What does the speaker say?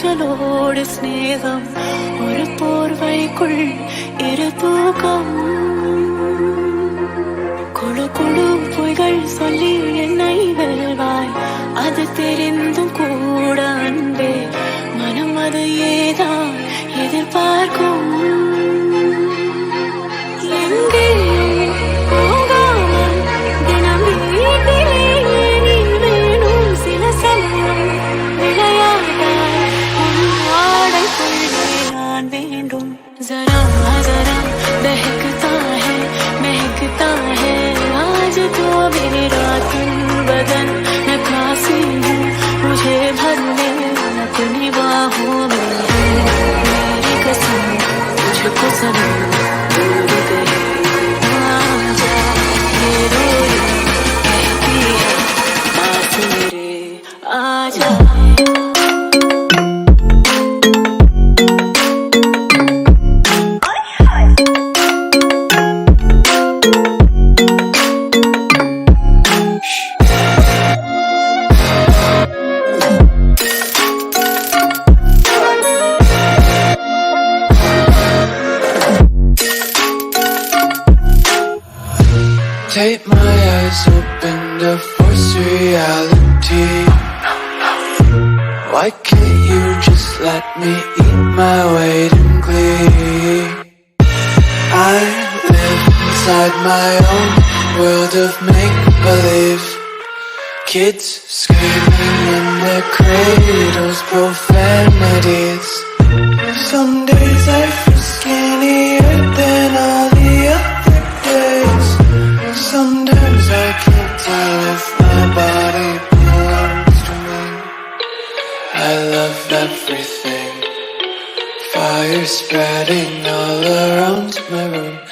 ஊஞ்சலோடு ஸ்நேகம் ஒரு போர்வைக்குள் இரு தூக்கம் குழு குழு பொய்கள் சொல்லி என்னை வெல்வாய் அது தெரிந்தும் கூட அன்பே மனம் அது ஏதான் எதிர்பார்க்கும் जरा जरा बहकता है महकता है आज तो मेरा तन बदन नकासी हूँ मुझे भर ले अपनी बाहों में मेरी कसम तुझको सनम दूर गए आजा ये रोए कहती है पास मेरे आजा Take my eyes open to force reality. Why can't you just let me eat my weight in glee? I live inside my own world of make-believe. Kids screaming in their cradles, profanities. Some days I feel skinnier than all the other days. Sometimes I can't tell if my body belongs to me. I love everything. Fire spreading all around my room.